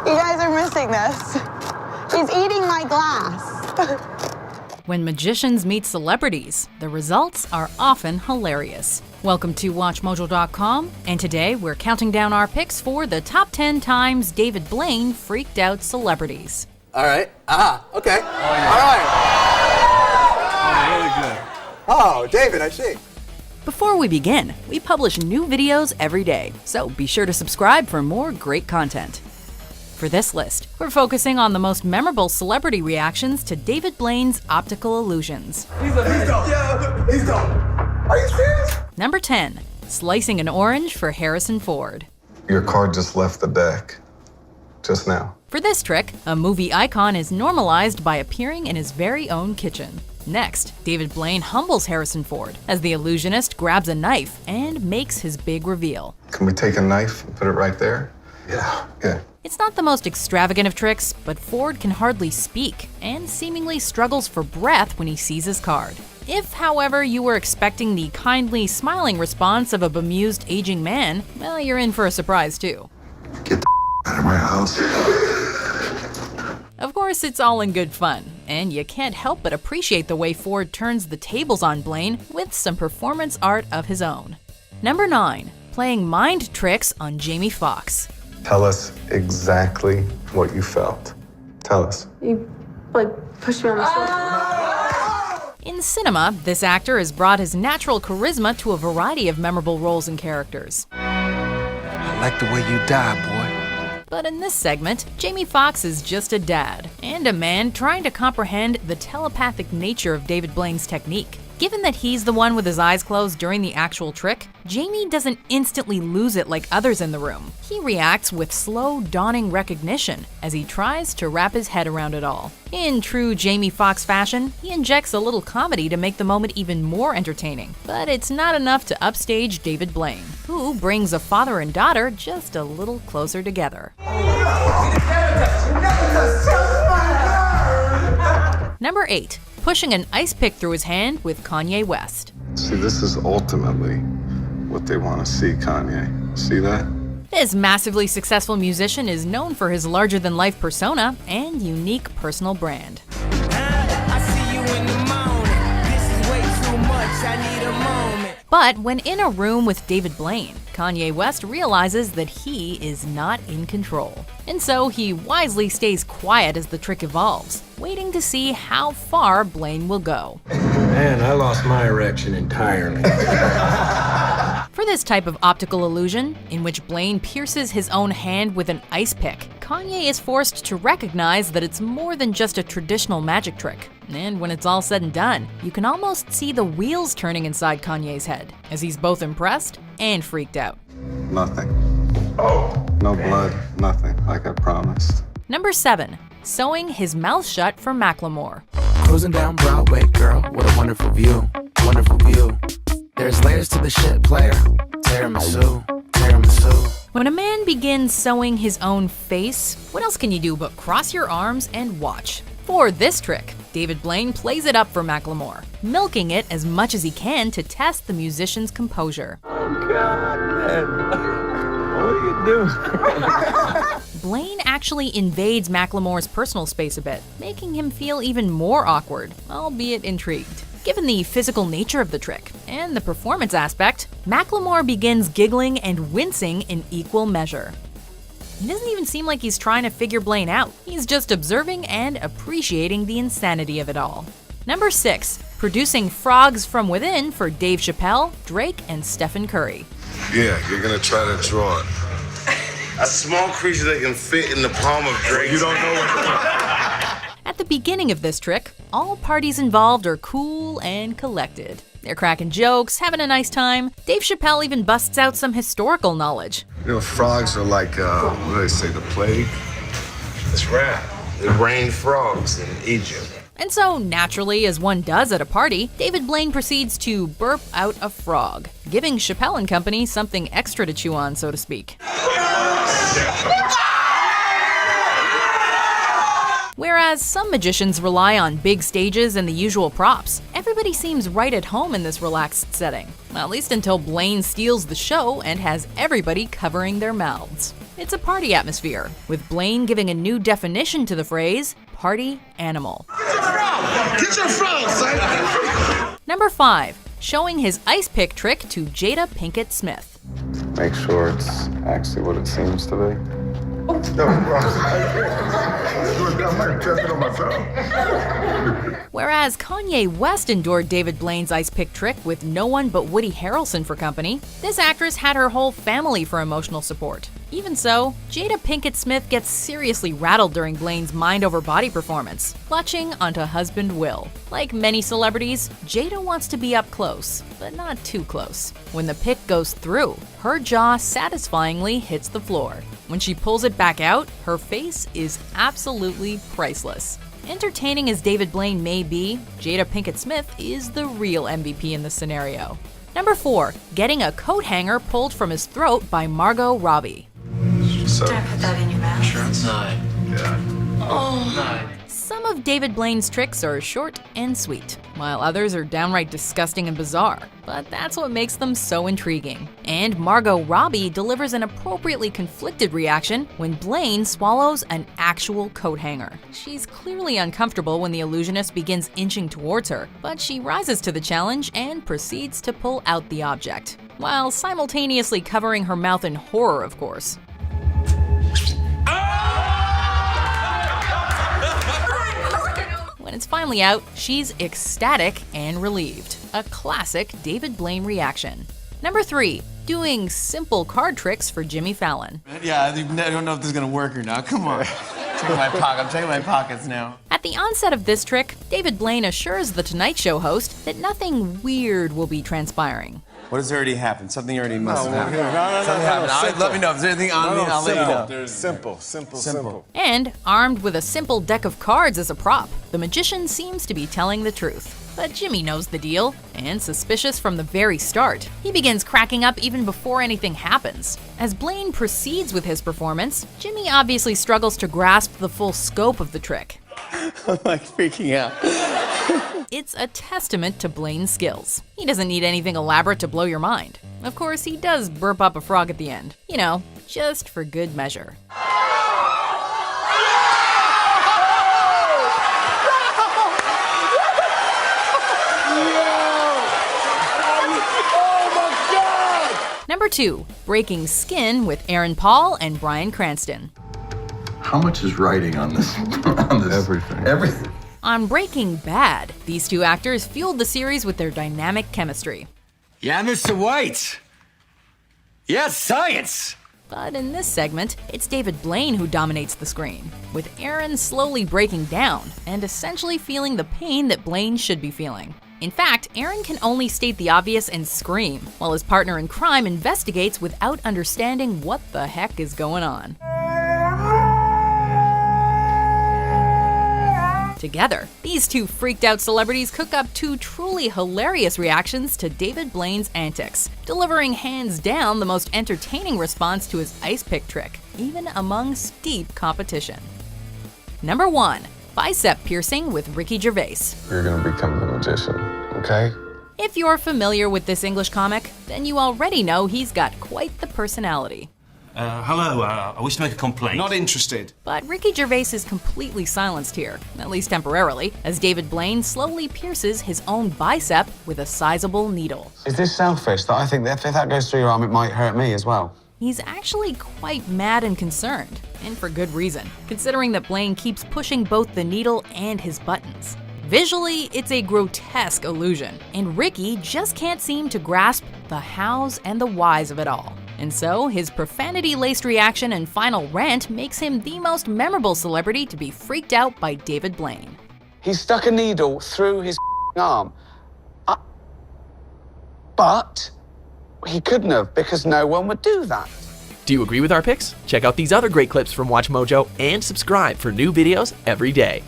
You guys are missing this. He's eating my glass. When magicians meet celebrities, the results are often hilarious. Welcome to WatchMojo.com, and today we're counting down our picks for the top 10 times David Blaine freaked out celebrities. All right. Okay. Oh, yeah. All right. Oh, really good. Oh, David, I see. Before we begin, we publish new videos every day, so be sure to subscribe for more great content. For this list, we're focusing on the most memorable celebrity reactions to David Blaine's optical illusions. He's dope. Yeah, he's dope. Are you serious? Number 10. Slicing an orange for Harrison Ford. Your car just left the deck. Just now. For this trick, a movie icon is normalized by appearing in his very own kitchen. Next, David Blaine humbles Harrison Ford as the illusionist grabs a knife and makes his big reveal. Can we take a knife and put it right there? Yeah. Okay. It's not the most extravagant of tricks, but Ford can hardly speak and seemingly struggles for breath when he sees his card. If, however, you were expecting the kindly, smiling response of a bemused aging man, well, you're in for a surprise too. Get the out of my house. Of course, it's all in good fun, and you can't help but appreciate the way Ford turns the tables on Blaine with some performance art of his own. Number 9. Playing mind tricks on Jamie Foxx. Tell us exactly what you felt. Tell us. You, pushed me on the shoulder. In cinema, this actor has brought his natural charisma to a variety of memorable roles and characters. I like the way you die, boy. But in this segment, Jamie Foxx is just a dad, and a man trying to comprehend the telepathic nature of David Blaine's technique. Given that he's the one with his eyes closed during the actual trick, Jamie doesn't instantly lose it like others in the room. He reacts with slow, dawning recognition as he tries to wrap his head around it all. In true Jamie Foxx fashion, he injects a little comedy to make the moment even more entertaining. But it's not enough to upstage David Blaine, who brings a father and daughter just a little closer together. Number 8. Pushing an ice pick through his hand with Kanye West. See, this is ultimately what they want to see, Kanye. See that? This massively successful musician is known for his larger-than-life persona and unique personal brand. But when in a room with David Blaine, Kanye West realizes that he is not in control. And so he wisely stays quiet as the trick evolves, waiting to see how far Blaine will go. Man, I lost my erection entirely. For this type of optical illusion, in which Blaine pierces his own hand with an ice pick, Kanye is forced to recognize that it's more than just a traditional magic trick. And when it's all said and done, you can almost see the wheels turning inside Kanye's head, as he's both impressed and freaked out. Nothing. Oh. No blood, nothing, like I promised. Number 7. Sewing his mouth shut for Macklemore. Cruising down Broadway, girl, what a wonderful view, wonderful view. There's layers to the shit, player. Tiramisu, tiramisu. When a man begins sewing his own face, what else can you do but cross your arms and watch? For this trick, David Blaine plays it up for Macklemore, milking it as much as he can to test the musician's composure. Oh, God, man. What are you doing? Blaine actually invades Macklemore's personal space a bit, making him feel even more awkward, albeit intrigued. Given the physical nature of the trick and the performance aspect, Macklemore begins giggling and wincing in equal measure. He doesn't even seem like he's trying to figure Blaine out. He's just observing and appreciating the insanity of it all. Number 6. Producing frogs from within for Dave Chappelle, Drake, and Stephen Curry. Yeah, you're gonna try to draw it. A small creature that can fit in the palm of Drake. You don't know what. At the beginning of this trick, all parties involved are cool and collected. They're cracking jokes, having a nice time. Dave Chappelle even busts out some historical knowledge. You know, frogs are like, what do they say, the plague? It's right. It rained frogs in Egypt. And so, naturally, as one does at a party, David Blaine proceeds to burp out a frog, giving Chappelle and company something extra to chew on, so to speak. Whereas some magicians rely on big stages and the usual props, everybody seems right at home in this relaxed setting. Well, at least until Blaine steals the show and has everybody covering their mouths. It's a party atmosphere, with Blaine giving a new definition to the phrase, party animal. Get your phone, son! Number 5. Showing his ice pick trick to Jada Pinkett Smith. Make sure it's actually what it seems to be. I'm gonna test it on myself. Whereas Kanye West endured David Blaine's ice pick trick with no one but Woody Harrelson for company, this actress had her whole family for emotional support. Even so, Jada Pinkett Smith gets seriously rattled during Blaine's mind-over-body performance, clutching onto husband Will. Like many celebrities, Jada wants to be up close, but not too close. When the pick goes through, her jaw satisfyingly hits the floor. When she pulls it back out, her face is absolutely priceless. Entertaining as David Blaine may be, Jada Pinkett Smith is the real MVP in this scenario. Number 4. Getting a coat hanger pulled from his throat by Margot Robbie. So, Don't put that in your mouth. Sure. No. yeah. No. Some of David Blaine's tricks are short and sweet, while others are downright disgusting and bizarre, but that's what makes them so intriguing. And Margot Robbie delivers an appropriately conflicted reaction when Blaine swallows an actual coat hanger. She's clearly uncomfortable when the illusionist begins inching towards her, but she rises to the challenge and proceeds to pull out the object, while simultaneously covering her mouth in horror, of course. When it's finally out, she's ecstatic and relieved. A classic David Blaine reaction. Number 3. Doing simple card tricks for Jimmy Fallon. Yeah, I don't know if this is gonna work or not. Come on. I'm checking my pockets now. At the onset of this trick, David Blaine assures the Tonight Show host that nothing weird will be transpiring. What has already happened? Something already must have happened. No, Something happened. Let me know if there's anything on me. I'll let you know. Simple. And, armed with a simple deck of cards as a prop, the magician seems to be telling the truth. But Jimmy knows the deal, and suspicious from the very start. He begins cracking up even before anything happens. As Blaine proceeds with his performance, Jimmy obviously struggles to grasp the full scope of the trick. I'm like freaking out. It's a testament to Blaine's skills. He doesn't need anything elaborate to blow your mind. Of course, he does burp up a frog at the end. You know, just for good measure. Number 2. Breaking skin with Aaron Paul and Bryan Cranston. How much is writing on this? Everything. Everything. On Breaking Bad, these two actors fueled the series with their dynamic chemistry. Yeah, Mr. White. Yes, science. But in this segment, it's David Blaine who dominates the screen, with Aaron slowly breaking down and essentially feeling the pain that Blaine should be feeling. In fact, Aaron can only state the obvious and scream, while his partner in crime investigates without understanding what the heck is going on. Together, these two freaked-out celebrities cook up two truly hilarious reactions to David Blaine's antics, delivering hands down the most entertaining response to his ice pick trick, even among steep competition. Number 1. Bicep piercing with Ricky Gervais. You're gonna become the magician, okay? If you're familiar with this English comic, then you already know he's got quite the personality. Hello, I wish to make a complaint. Not interested. But Ricky Gervais is completely silenced here, at least temporarily, as David Blaine slowly pierces his own bicep with a sizable needle. Is this selfish that I think that if that goes through your arm, it might hurt me as well? He's actually quite mad and concerned, and for good reason, considering that Blaine keeps pushing both the needle and his buttons. Visually, it's a grotesque illusion, and Ricky just can't seem to grasp the hows and the whys of it all. And so, his profanity-laced reaction and final rant makes him the most memorable celebrity to be freaked out by David Blaine. He stuck a needle through his arm. But he couldn't have, because no one would do that. Do you agree with our picks? Check out these other great clips from WatchMojo and subscribe for new videos every day.